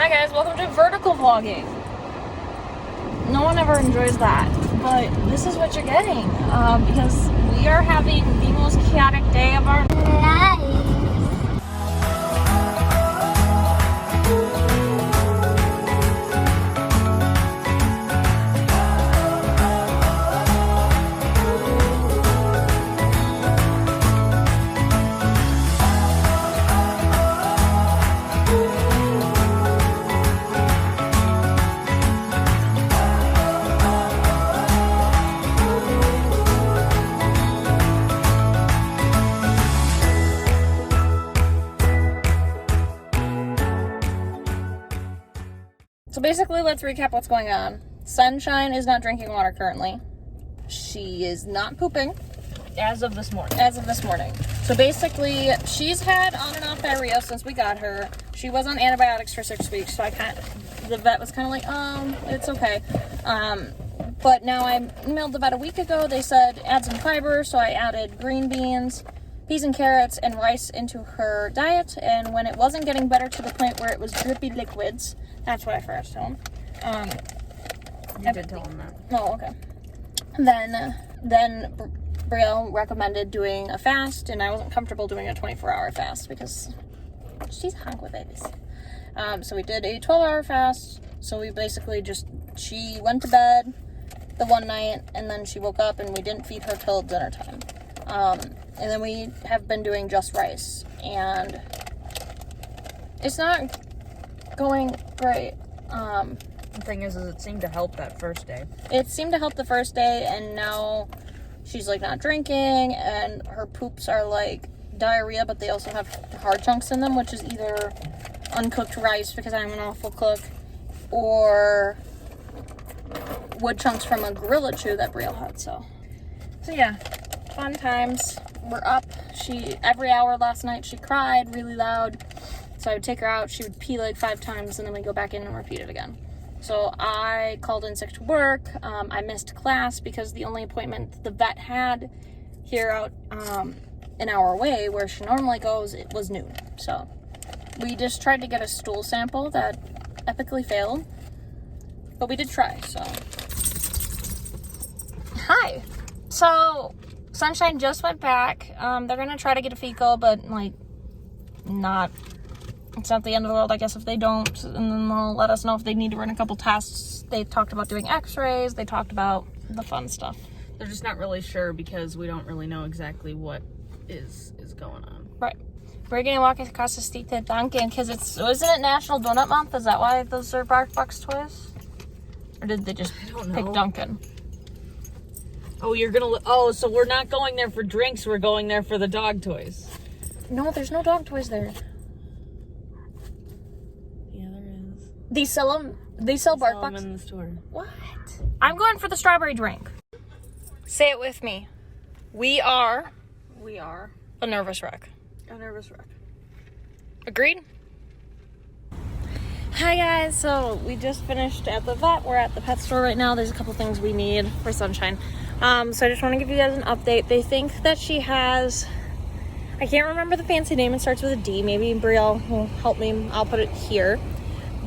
Hi guys, welcome to vertical vlogging. No one ever enjoys that, but this is what you're getting because we are having the most chaotic day of our life. So basically, let's recap what's going on. Sunshine is not drinking water currently. She is not pooping. As of this morning. So basically, she's had on and off diarrhea since we got her. She was on antibiotics for 6 weeks, so the vet was kind of like, it's okay. But now I mailed the vet a week ago. They said add some fiber, so I added green beans, peas and carrots, and rice into her diet. And when it wasn't getting better to the point where it was drippy liquids, that's what I forgot to tell him. You did tell him that. Oh, okay. Then Brielle recommended doing a fast, and I wasn't comfortable doing a 24-hour fast because she's hungry babies. So we did a 12-hour fast. So we basically she went to bed the one night, and then she woke up, and we didn't feed her till dinner time. And then we have been doing just rice, and it's not going great. The thing is it seemed to help that first day. It seemed to help the first day, and now she's like not drinking, and her poops are like diarrhea, but they also have hard chunks in them, which is either uncooked rice because I'm an awful cook, or wood chunks from a gorilla chew that Brielle had. So yeah, fun times. We're up. Every hour last night she cried really loud. So I would take her out, she would pee like 5 times, and then we go back in and repeat it again. So I called in sick to work. I missed class because the only appointment the vet had here out an hour away where she normally goes, it was noon. So we just tried to get a stool sample that epically failed, but we did try, so. Hi. So Sunshine just went back. They're gonna try to get a fecal, but like it's not the end of the world, I guess, if they don't, and then they'll let us know if they need to run a couple tests. They talked about doing x-rays. They talked about the fun stuff. They're just not really sure because we don't really know exactly what is going on. Right. We're going to walk across the street to Dunkin' because isn't it National Donut Month? Is that why those are BarkBox toys? Or did they just pick Dunkin'? Oh, so we're not going there for drinks, we're going there for the dog toys. No, there's no dog toys there. They sell BarkBox in the store. What? I'm going for the strawberry drink. Say it with me. We are a nervous wreck. Agreed? Hi guys, so we just finished at the vet. We're at the pet store right now. There's a couple things we need for Sunshine. So I just want to give you guys an update. They think that she has, I can't remember the fancy name. It starts with a D. Maybe Brielle will help me. I'll put it here.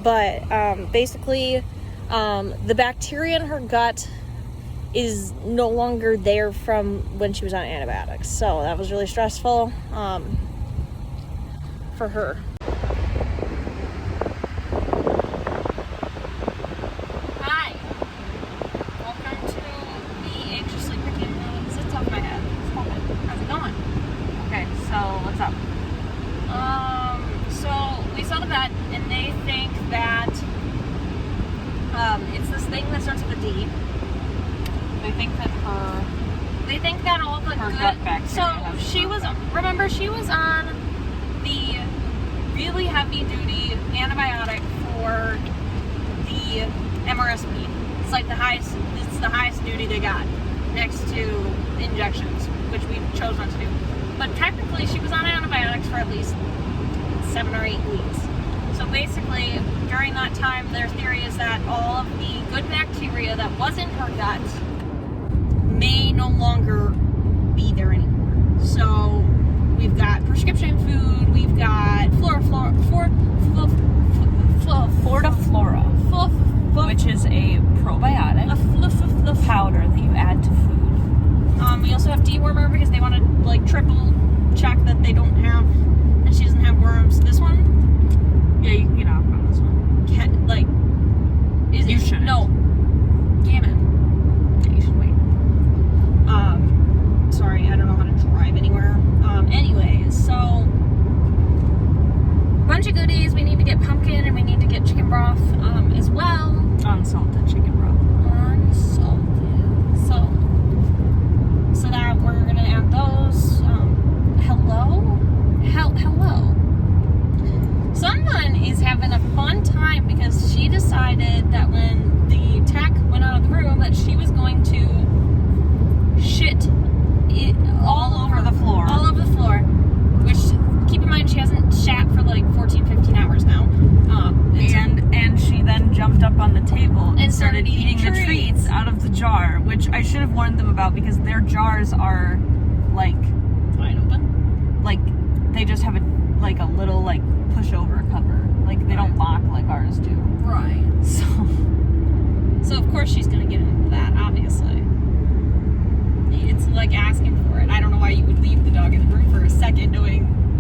But basically, the bacteria in her gut is no longer there from when she was on antibiotics. So that was really stressful for her. Hi. Welcome to me anxiously picking the zits off my head. How's it going? Okay, so what's up? So we saw the vet, and they think that it's this thing that starts with a D. They think that all the her good. Gut bacteria. So she was on the really heavy duty antibiotic for the MRSP. It's like the highest duty they got next to injections, which we chose not to do. But technically, she was on antibiotics for at least 7 or 8 weeks. So basically, during that time, their theory is that all of the good bacteria that was in her gut may no longer be there anymore. So we've got prescription food, we've got these. We need to get pumpkin and we need to get chicken broth as well. Unsalted chicken broth. Unsalted. So that we're gonna add those. Hello. Someone is having a fun time because she decided that when the tech went out of the room that she was going to shit it all over the floor. All over the floor. Which, keep in mind, she hasn't shat for like 14, 15 hours now. And she then jumped up on the table and started eating the treats out of the jar, which I should have warned them about because their jars are like wide open. Like they just have a little like pushover cover. Like they don't lock like ours do. Right. So of course she's gonna get into that, obviously. It's like asking for it. I don't know why you would leave the dog in the room for a second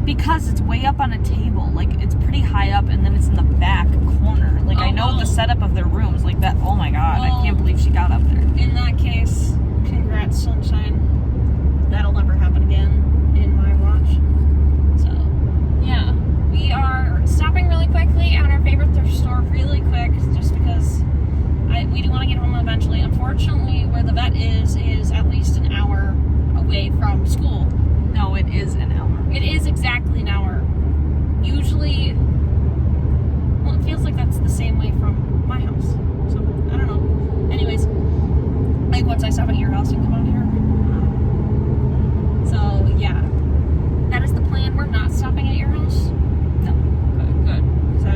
because it's way up on a table. Like it's pretty high up and then it's in the back corner. Like I know the setup of their rooms. Like that, oh my god, I can't believe she got up there. In that case, congrats, sunshine. That'll never happen again in my watch. So, yeah. We are stopping really quickly at our favorite thrift store really quick just because we do want to get home eventually. Unfortunately, where the vet is at least an hour away from school. No, it is an hour. It is exactly an hour. Usually, well, it feels like that's the same way from my house. So, I don't know. Anyways, like once I stop at your house, you can come out here. So, yeah. That is the plan. We're not stopping at your house. No. Good. So,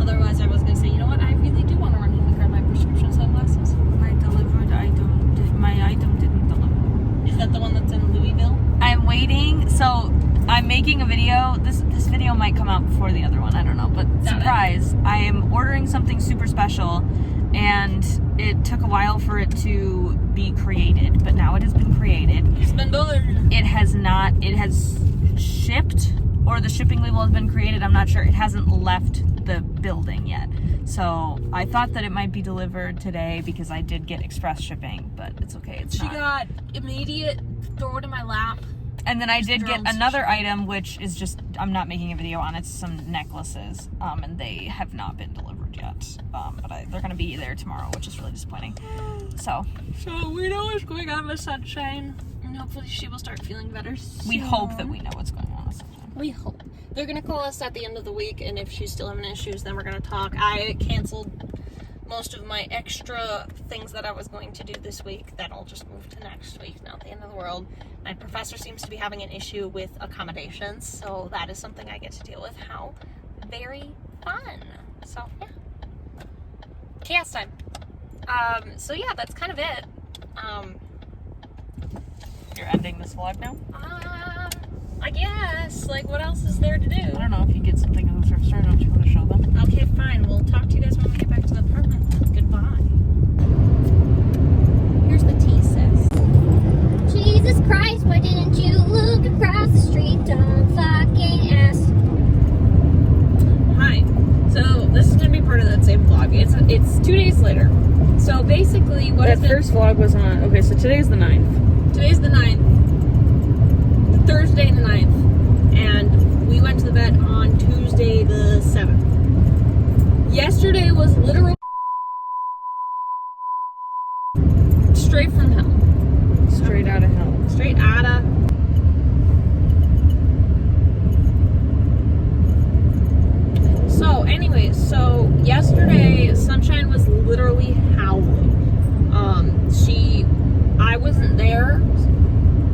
otherwise, I was going to say, you know what? I really do want to run home and grab my prescription sunglasses. My item didn't deliver. Is that the one that's in Louisville? I'm waiting. So I'm making a video. This video might come out before the other one. I don't know. But surprise, I am ordering something super special, and it took a while for it to be created. But now it has been created. It's been delivered. It has not. It has shipped, or the shipping label has been created. I'm not sure. It hasn't left the building yet. So I thought that it might be delivered today because I did get express shipping, but it's okay. It's not. She got immediate throw it in my lap. And then I did get another item, which is just, I'm not making a video on it, some necklaces, and they have not been delivered yet, but they're going to be there tomorrow, which is really disappointing. So we know what's going on with Sunshine, and hopefully she will start feeling better soon. We hope that we know what's going on with Sunshine. We hope. They're going to call us at the end of the week, and if she's still having issues, then we're going to talk. I canceled most of my extra things that I was going to do this week. That'll just move to next week, not the end of the world. My professor seems to be having an issue with accommodations, so that is something I get to deal with. How very fun. So, yeah. Chaos time. So yeah, that's kind of it. You're ending this vlog now? I guess. Like, what else is there to do? I don't know. If you get something in the thrift store, don't you want to show them? Okay, fine. We'll talk to you guys when we get back to the apartment. Goodbye. Here's the tea, sis. Jesus Christ, why didn't you look across the street? Don't fucking ask. Hi. So, this is going to be part of that same vlog. It's 2 days later. So, basically, what that first vlog was on... Okay, so today's the 9th. Today's the 9th. Thursday the 9th. And we went to the vet on Tuesday the 7th. Yesterday was literal straight from hell. Straight out of hell. Straight out of... So, anyways, yesterday, Sunshine was literally howling. I wasn't there.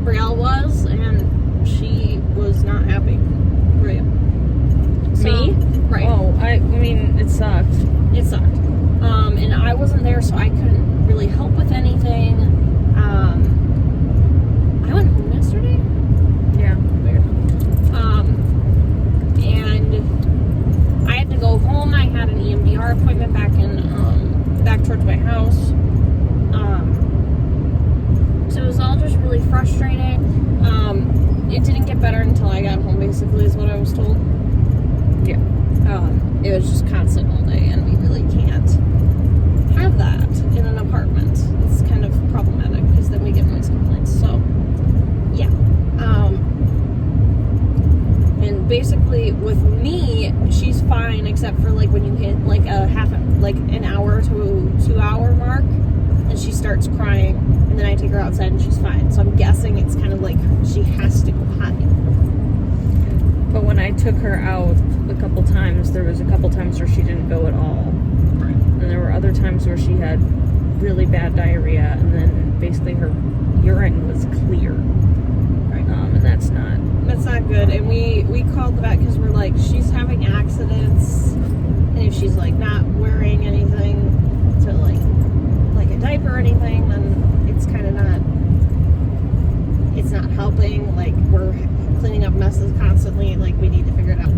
Brielle was, and she was not happy. Right. Me? Right. Oh, I mean, it sucked. It sucked. And I wasn't there, so I couldn't really help with anything. I went home yesterday. Yeah. Weird. And I had to go home. I had an EMDR appointment back towards my house. So it was all just really frustrating. It didn't get better until I got home, basically, is what I was told. Yeah. It was just constant all day, and we really can't have that in an apartment. It's kind of problematic, because then we get noise complaints. So, yeah. And basically, with me, she's fine except for like when you hit like an hour to 2 hour mark, and she starts crying, and then I take her outside and she's fine. So I'm guessing it's kind of like she has to go potty. But when I took her out a couple times, there was a couple times where she didn't go at all. Right. And there were other times where she had really bad diarrhea, and then basically her urine was clear. Right. And that's not good. And we called the vet because we're like, she's having accidents, and if she's like not wearing anything to like a diaper or anything, then it's kind of not helping. Like, we're cleaning up messes constantly. Like, we need to figure it out.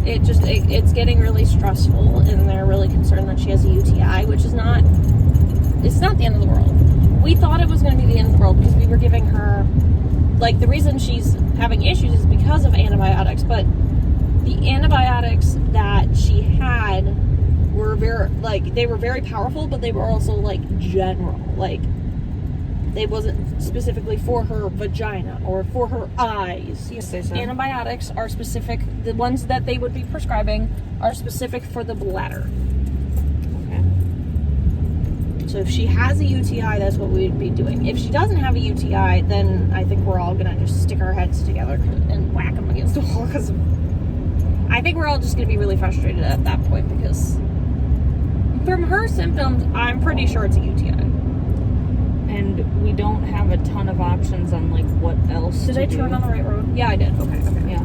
It's getting really stressful, and they're really concerned that she has a UTI, which is not the end of the world. We thought it was going to be the end of the world because we were giving her, like, the reason she's having issues is because of antibiotics, but the antibiotics that she had were they were very powerful, but they were also like general. Like, they wasn't specifically for her vagina or for her eyes. Antibiotics are specific. The ones that they would be prescribing are specific for the bladder. Okay. So if she has a UTI, that's what we'd be doing. If she doesn't have a UTI, then I think we're all gonna just stick our heads together and whack them against the wall, because I think we're all just gonna be really frustrated at that point, because from her symptoms, I'm pretty sure it's a UTI. And we don't have a ton of options on like what else Did I turn on the right road? Yeah, I did. Okay. Yeah.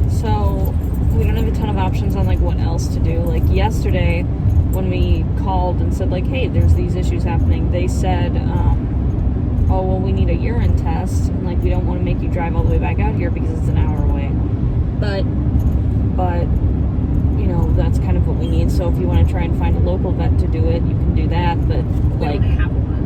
So we don't have a ton of options on like what else to do. Like yesterday, when we called and said like, hey, there's these issues happening, they said, oh, well, we need a urine test, and like, we don't want to make you drive all the way back out here because it's an hour away. But you know, that's kind of what we need. So if you want to try and find a local vet to do it, you can do that. But like,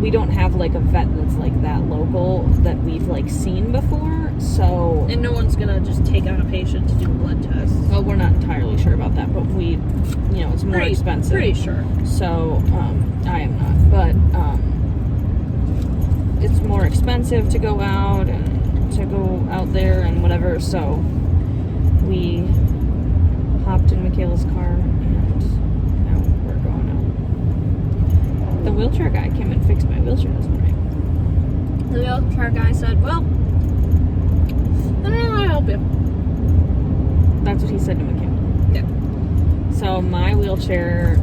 we don't have like a vet that's like that local that we've like seen before. So, and no one's gonna just take on a patient to do a blood test. Well, we're not entirely sure about that, but we, you know, it's more expensive. Pretty sure. So I am not, but it's more expensive to go out and to go out there and whatever. So we hopped in Michaela's car, and now we're going out. The wheelchair guy came and fixed my wheelchair this morning. The wheelchair guy said, well, I don't know how to help you. That's what he said to Michaela. Yeah. So my wheelchair,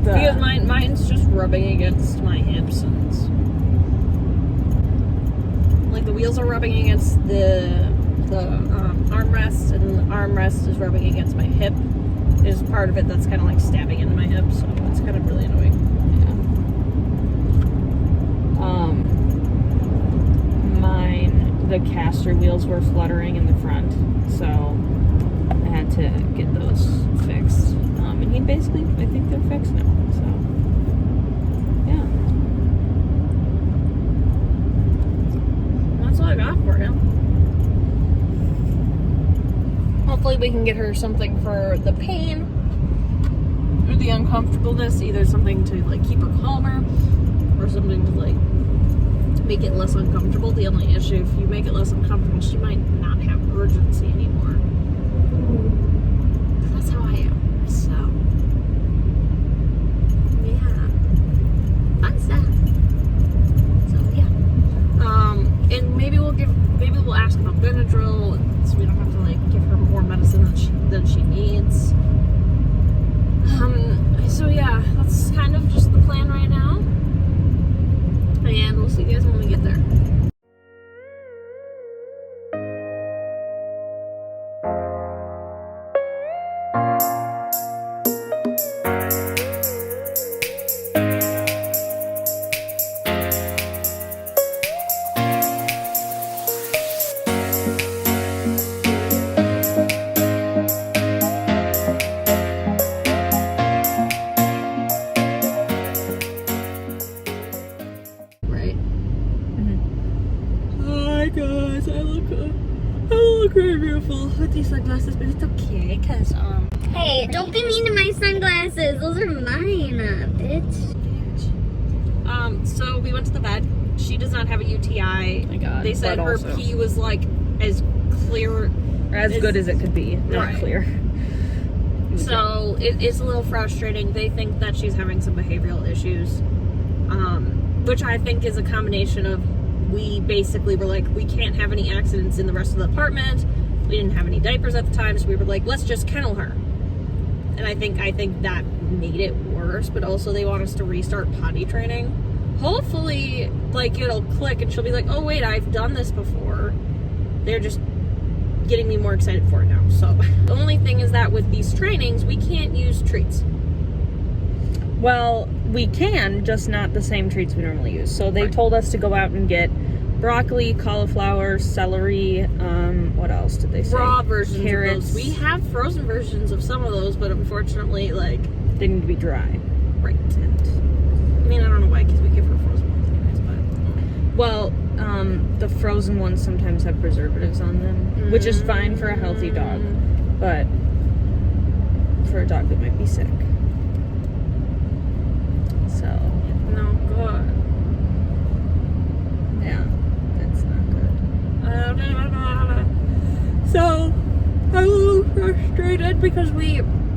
because mine's just rubbing against my hips, and like the wheels are rubbing against the armrest, and the armrest is rubbing against my hip. There's part of it that's kind of like stabbing into my hip, so it's kind of really annoying. The caster wheels were fluttering in the front, so I had to get those fixed. And he basically, I think they're fixed now, so yeah. That's all I got for him. Hopefully we can get her something for the pain or the uncomfortableness, either something to like keep her calmer or something to like make it less uncomfortable. The only issue, if you make it less uncomfortable, she might not have urgency anymore. That's how I am. So yeah, fun stuff. So yeah, and maybe we'll ask about Benadryl, so we don't have to like give her more medicine than she needs. So yeah, that's kind of just the plan right now. And we'll see you guys when we get there. Guys, I look very beautiful with these sunglasses, but it's okay, cause Hey, don't be mean to my sunglasses. Those are mine, bitch. So we went to the vet, She does not have a UTI. Oh my God, they said but her also- pee was like as clear, As good as it could be, not Right. clear. so it's a little frustrating. They think that she's having some behavioral issues, which I think is a combination of, we basically were like, we can't have any accidents in the rest of the apartment. We didn't have any diapers at the time, so we were like, let's just kennel her. And I think that made it worse, but also they want us to restart potty training. Hopefully, like, it'll click and she'll be like, oh wait, I've done this before. They're just getting me more excited for it now. So the only thing is that with these trainings, we can't use treats. Well, we can, just not the same treats we normally use. So they Right. told us to go out and get broccoli, cauliflower, celery, what else did they say? Raw versions Carrots. of those. We have frozen versions of some of those, but unfortunately, like, They need to be dry. right. I mean, I don't know why, because we give her frozen ones anyways, but Well, the frozen ones sometimes have preservatives on them, which is fine for a healthy dog, but for a dog that might be sick. So, no, God. yeah, that's not good. So, I'm a little frustrated because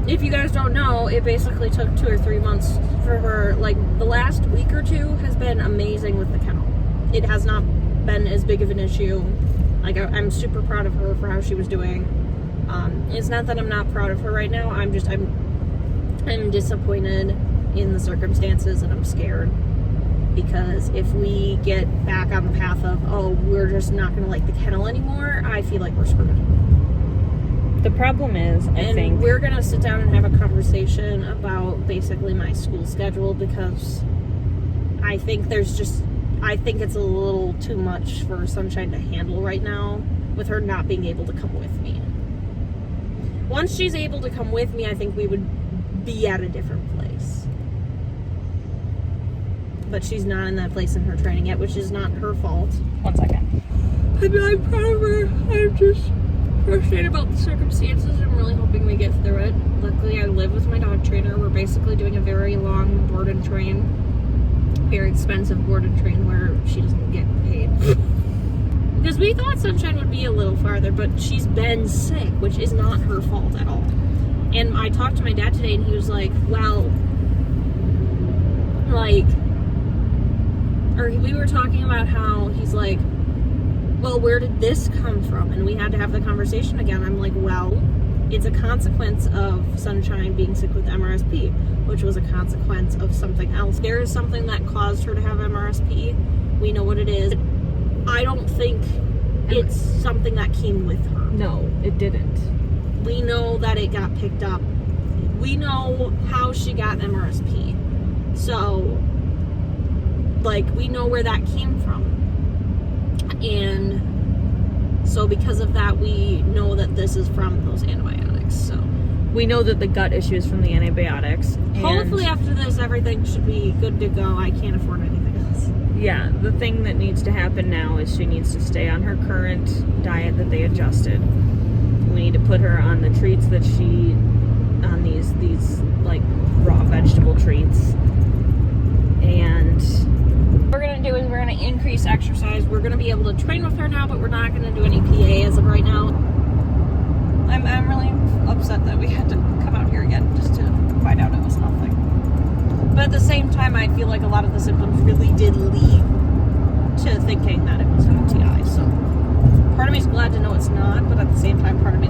if you guys don't know, it basically took 2 or 3 months for her. Like, the last week or two has been amazing with the kennel. It has not been as big of an issue. Like, I'm super proud of her for how she was doing. It's not that I'm not proud of her right now. I'm disappointed in the circumstances, and I'm scared. Because if we get back on the path of, oh, we're just not going to like the kennel anymore, I feel like we're screwed. The problem is, I think we're going to sit down and have a conversation about basically my school schedule, because I think it's a little too much for Sunshine to handle right now with her not being able to come with me. Once she's able to come with me, I think we would be at a different place. But she's not in that place in her training yet, which is not her fault. 1 second. I'm proud of her. I'm just frustrated about the circumstances. I'm really hoping we get through it. Luckily, I live with my dog trainer. We're basically doing a very long board and train. Very expensive board and train where she doesn't get paid. Because we thought Sunshine would be a little farther, but she's been sick, which is not her fault at all. And I talked to my dad today, and he was like, well, like, or we were talking about how he's like, well, where did this come from? And we had to have the conversation again. I'm like, well, it's a consequence of Sunshine being sick with MRSP, which was a consequence of something else. There is something that caused her to have MRSP. We know what it is. I don't think it's something that came with her. No, it didn't. We know that it got picked up. We know how she got MRSP. So, like, we know where that came from. And so because of that, we know that this is from those antibiotics. So We know that the gut issue is from the antibiotics. and- hopefully after this, everything should be good to go. I can't afford anything else. Yeah, the thing that needs to happen now is she needs to stay on her current diet that they adjusted. We need to put her on the treats that she, on these like raw vegetable treats. And What we're going to do is we're going to increase exercise. We're going to be able to train with her now, but we're not going to do any PA as of right now. I'm really upset that we had to come out here again just to find out it was nothing. But at the same time, I feel like a lot of the symptoms really did lead to thinking that it was an UTI. So part of me is glad to know it's not, but at the same time, part of me